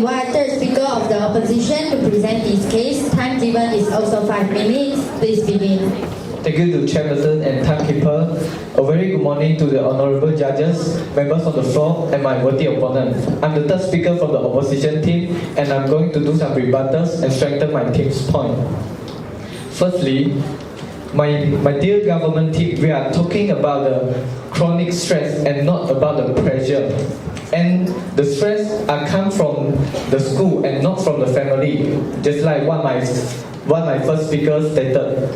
invite third speaker of the opposition to present his case. Time given is also 5 minutes. Please begin. Thank you to Chairperson and Timekeeper. A very good morning to the honorable judges, members on the floor, and my worthy opponent. I'm the third speaker from the opposition team, and I'm going to do some rebuttals and strengthen my team's point. Firstly, my dear government team, we are talking about the chronic stress and not about the pressure. And the stress come from the school and not from the family, just like what my first speaker stated.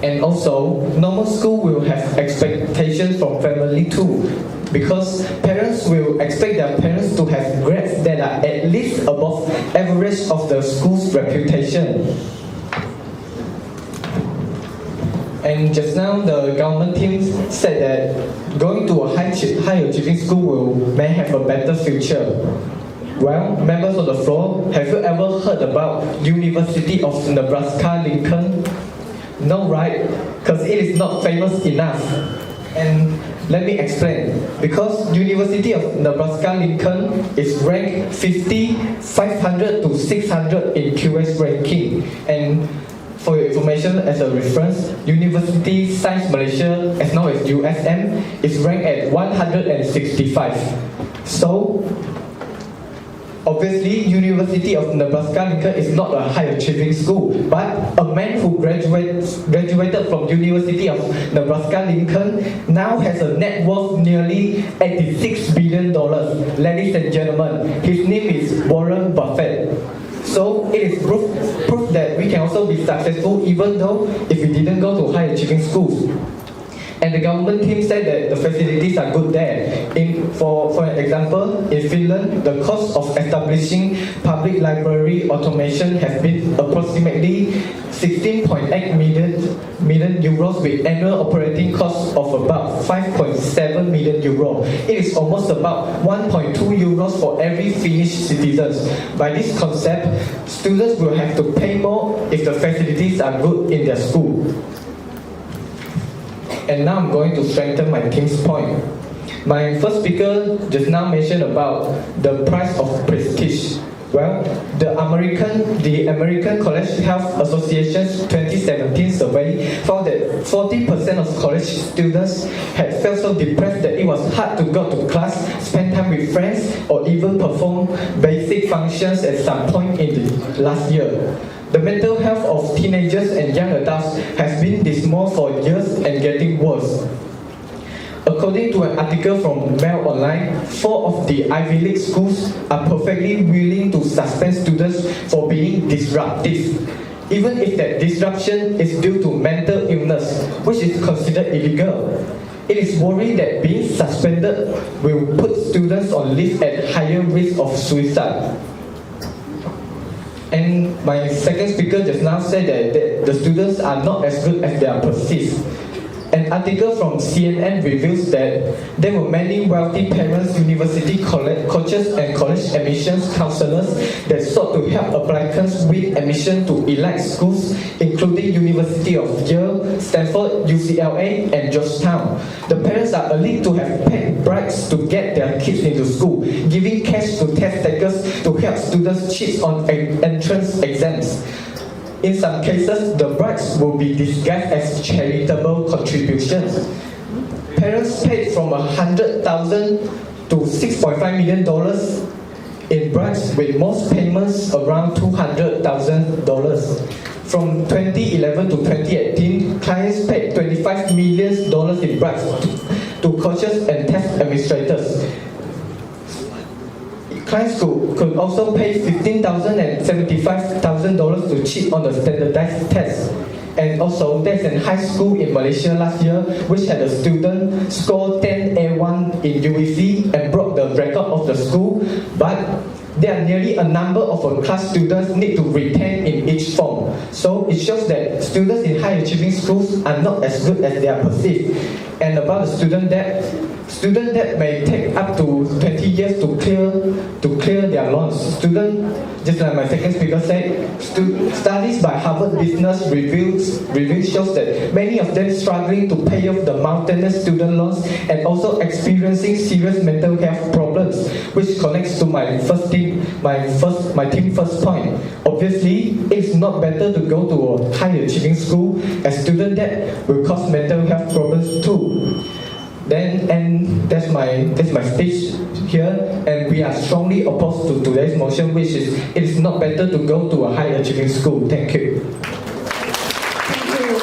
And also, normal school will have expectations from family too, because parents will expect their parents to have grades that are at least above average of the school's reputation. And just now, the government team said that going to a high achieving school may have a better future. Well, members of the floor, have you ever heard about University of Nebraska-Lincoln? No, right? Because it is not famous enough. And let me explain. Because University of Nebraska-Lincoln is ranked 50, 500 to 600 in QS ranking. And for your information as a reference, University Science Malaysia, as known as USM, is ranked at 165. So, obviously, University of Nebraska-Lincoln is not a high-achieving school, but a man who graduated from University of Nebraska-Lincoln now has a net worth nearly $86 billion. Ladies and gentlemen, his name is Warren Buffett. So it is proof that we can also be successful even though if we didn't go to high-achieving schools. And the government team said that the facilities are good there. For an example, in Finland, the cost of establishing public library automation has been approximately 16.8 million euros with annual operating costs of about 5.7 million euros. It is almost about 1.2 euros for every Finnish citizen. By this concept, students will have to pay more if the facilities are good in their school. And now I'm going to strengthen my team's point. My first speaker just now mentioned about the price of prestige. Well, the American College Health Association's 2017 survey found that 40% of college students had felt so depressed that it was hard to go to class, spend time with friends, or even perform basic functions at some point in the last year. The mental health of teenagers and young adults has been dismal for years and getting worse. According to an article from Mail Online, 4 of the Ivy League schools are perfectly willing to suspend students for being disruptive, even if that disruption is due to mental illness, which is considered illegal. It is worried that being suspended will put students on leave at higher risk of suicide. And my second speaker just now said that the students are not as good as they are perceived. An article from CNN reveals that there were many wealthy parents, university coaches, and college admissions counselors that sought to help applicants win admission to elite schools, including University of Yale, Stanford, UCLA, and Georgetown. The parents are alleged to have paid bribes to get their kids into school, giving cash to test takers to help students cheat on entrance exams. In some cases, the bribes will be disguised as charitable contributions. Parents paid from $100,000 to $6.5 million in bribes, with most payments around $200,000. From 2011 to 2018, clients paid $25 million in bribes to coaches and test administrators. Clients could also pay $15,000 and $75,000 to cheat on the standardized tests. And also, there's a high school in Malaysia last year which had a student score 10A1 in UEC and broke the record of the school, but there are nearly a number of class students need to retain in each form. So it shows that students in high high achieving schools are not as good as they are perceived. And about the student debt may take up to 20 years to clear their loans. Just like my second speaker said, studies by Harvard Business Review shows that many of them struggling to pay off the mountainous student loans and also experiencing serious mental health problems, which connects to my team first point. Obviously, it's not better to go to a high achieving school, as student debt will cause mental health problems too. And that's my speech here, and we are strongly opposed to today's motion, which is it is not better to go to a high achieving school. Thank you. Thank you.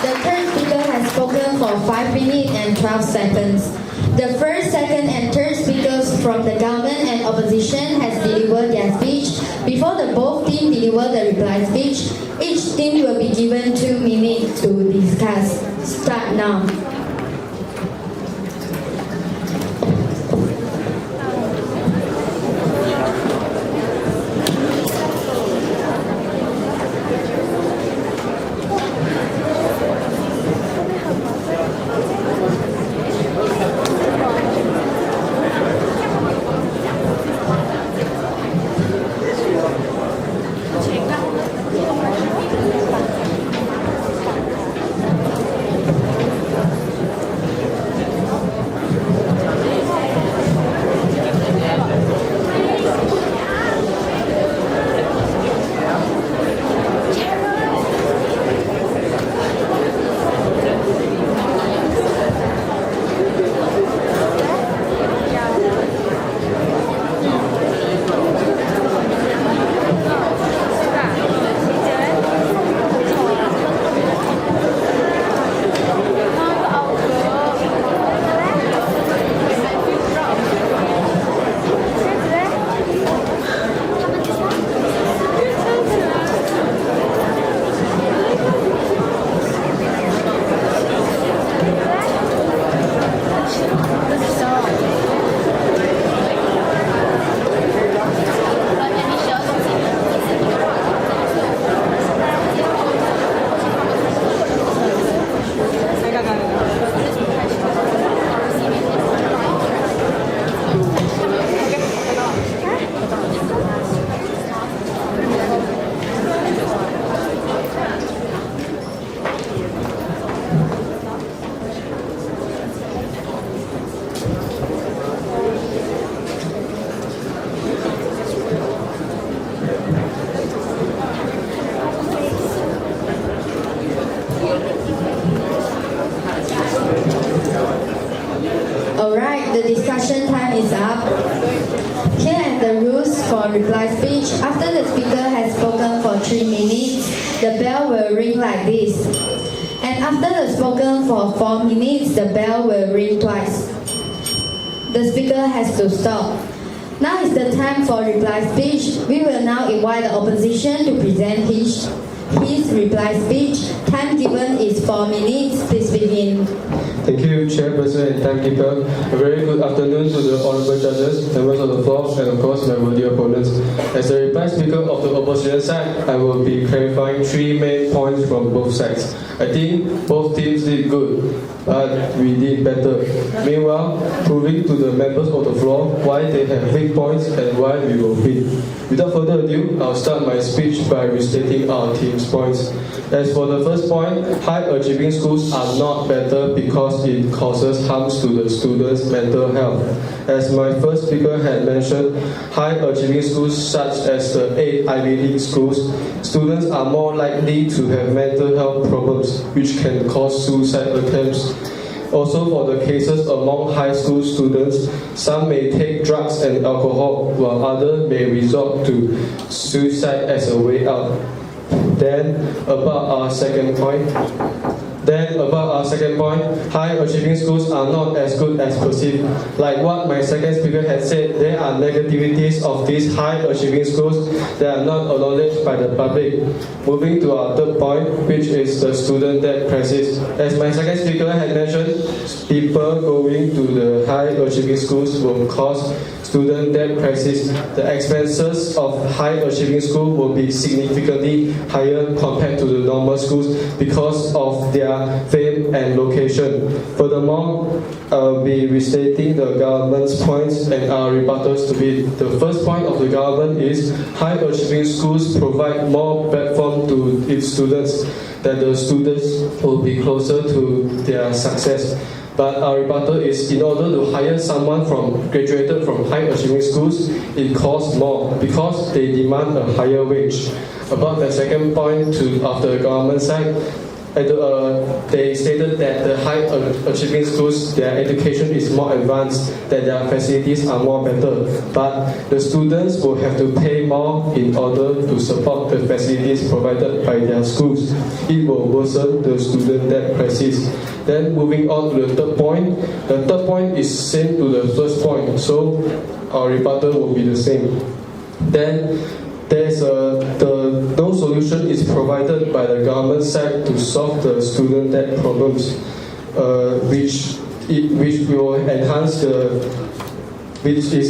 The third speaker has spoken for 5 minutes and 12 seconds. The first, second, and third speakers from the government and opposition has delivered their speech. Before the both teams deliver the reply speech, each team will be given 2 minutes to discuss. Start now. Alright, the discussion time is up. Here are the rules for reply speech. After the speaker has spoken for 3 minutes, the bell will ring like this. And after the spoken for 4 minutes, the bell will ring twice. The speaker has to stop. Now is the time for reply speech. We will now invite the opposition to present his reply speech. Time given is 4 minutes. Please begin. Thank you, Chairperson and Timekeeper. A very good afternoon to the honorable judges, members of the floor, and of course my worthy opponents. As the reply speaker of the opposition side, I will be clarifying 3 main points from both sides. I think both teams did good, but we did better. Meanwhile, proving to the members of the floor why they have weak points and why we will win. Without further ado, I'll start my speech by restating our team's points. As for the first point, high achieving schools are not better because it causes harms to the students' mental health. As my first speaker had mentioned, high achieving schools such as the 8 Ivy League schools, students are more likely to have mental health problems which can cause suicide attempts. Also, for the cases among high school students, some may take drugs and alcohol while others may resort to suicide as a way out. Then about our second point, high achieving schools are not as good as perceived. Like what my second speaker had said, there are negativities of these high achieving schools that are not acknowledged by the public. Moving to our third point, which is the student debt crisis. As my second speaker had mentioned, people going to the high achieving schools will cause student debt crisis, the expenses of high-achieving schools will be significantly higher compared to the normal schools because of their fame and location. Furthermore, I'll be restating the government's points and our rebuttals to be the first point of the government is high-achieving schools provide more platform to its students, that the students will be closer to their success. But our rebuttal is in order to hire someone graduated from high-achieving schools, it costs more because they demand a higher wage. About the second point of the government side, they stated that the high-achieving schools, their education is more advanced, that their facilities are more better, but the students will have to pay more in order to support the facilities provided by their schools. It will worsen the student debt crisis. Then moving on to the third point. The third point is same to the first point, so our rebuttal will be the same. Then no solution is provided by the government side to solve the student debt problems, which is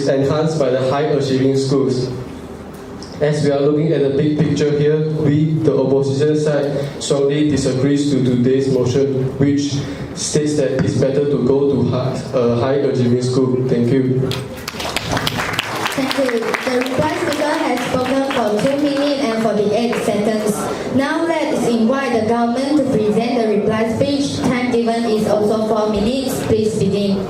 enhanced by the high-achieving schools. As we are looking at the big picture here, the opposition side, strongly disagrees to today's motion, which states that it's better to go to a high-achieving school. Thank you. Thank you. The reply speaker has spoken for 2 minutes and 48 seconds. Now let's invite the government to present the reply speech. Time given is also 4 minutes. Please begin.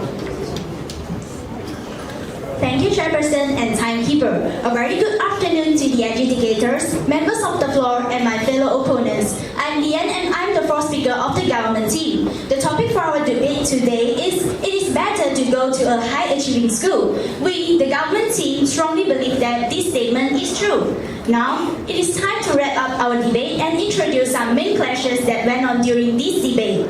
Thank you, Chairperson and Timekeeper. A very good afternoon to the adjudicators, members of the floor, and my fellow opponents. I'm Lian and I'm the fourth speaker of the government team. The topic for our debate today is it is better to go to a high-achieving school. We, the government team, strongly believe that this statement is true. Now, it is time to wrap up our debate and introduce some main clashes that went on during this debate.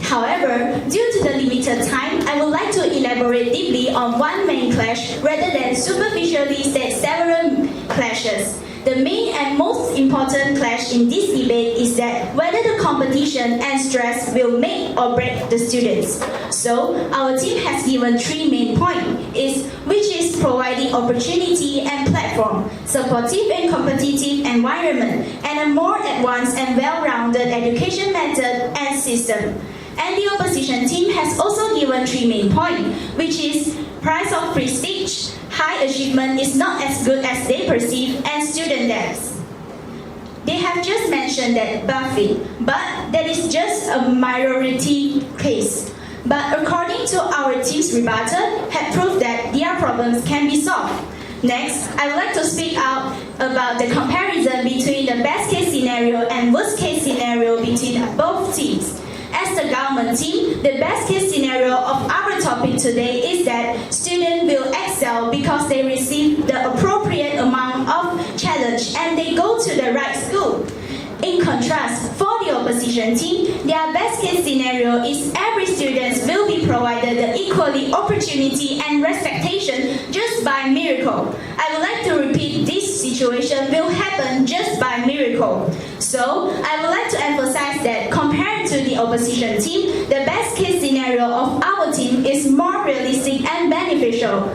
However, due to the limited time, I would like to elaborate deeply on one main clash rather than superficially state several clashes. The main and most important clash in this debate is that whether the competition and stress will make or break the students. So, our team has given 3 main points, which is providing opportunity and platform, supportive and competitive environment, and a more advanced and well-rounded education method and system. And the opposition team has also given 3 main points, which is price of prestige, high achievement is not as good as they perceive, and student debts. They have just mentioned that Buffy, but that is just a minority case. But according to our team's rebuttal, have proved that their problems can be solved. Next, I would like to speak out about the comparison between the best case scenario and worst case scenario between both teams. As the government team, the best case scenario of our topic today is that students will excel because they receive the appropriate amount of challenge and they go to the right school. In contrast, for the opposition team, their best case scenario is every student will be provided the equally opportunity and respectation just by miracle. I would like to repeat, this situation will happen just by miracle. So, I would like to emphasize that compared to the opposition team, the best case scenario of our team is more realistic and beneficial.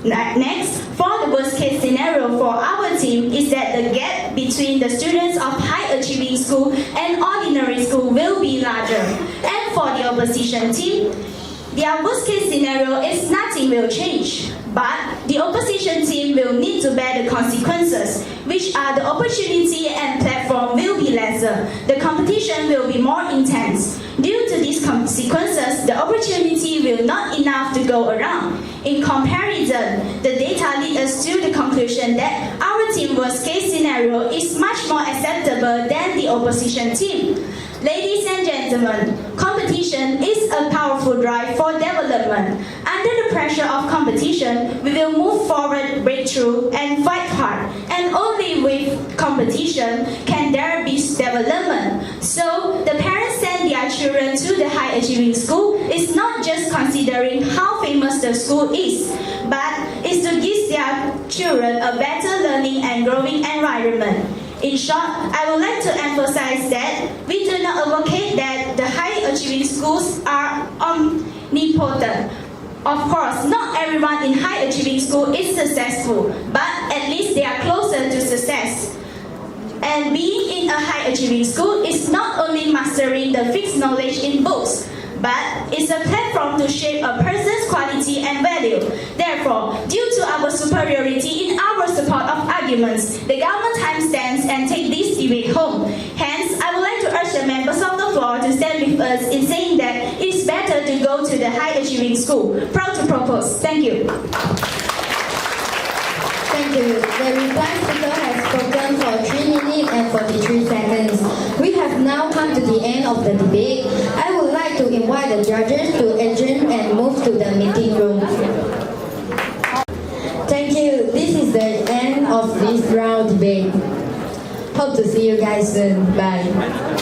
Next, for the worst case scenario for our team is that the gap between the students of high achieving school and ordinary school will be larger. And for the opposition team, their worst case scenario is nothing will change, but the opposition team will need to bear the consequences, which are the opportunity and platform will be lesser. The competition will be more intense. Due to these consequences, the opportunity will not enough to go around. In comparison, the data lead us to the conclusion that our team worst case scenario is much more acceptable than the opposition team. Ladies and gentlemen, competition is a powerful drive for development. Under the pressure of competition, we will move forward, break through, and fight hard. And only with competition can there be development. So, the parents send their children to the high achieving school is not just considering how famous the school is, but is to give their children a better learning and growing environment. In short, I would like to emphasize that we do not advocate that the high achieving schools are omnipotent. Of course, not everyone in high achieving school is successful, but at least they are closer to success. And being in a high achieving school is not only mastering the fixed knowledge in books, but it's a platform to shape a person's quality and value. Therefore, due to our superiority in our support of arguments, the government time stands and take this debate home. Hence, I would like to urge the members of the floor to stand with us in saying that it is better to go to the high achieving school. Proud to propose. Thank you. Thank you. The reply speaker has spoken for 3 minutes and 43 seconds. We have now come to the end of the debate. I would like to invite the judges to adjourn and move to the meeting room. Thank you. This is the end of this round debate. Hope to see you guys soon. Bye.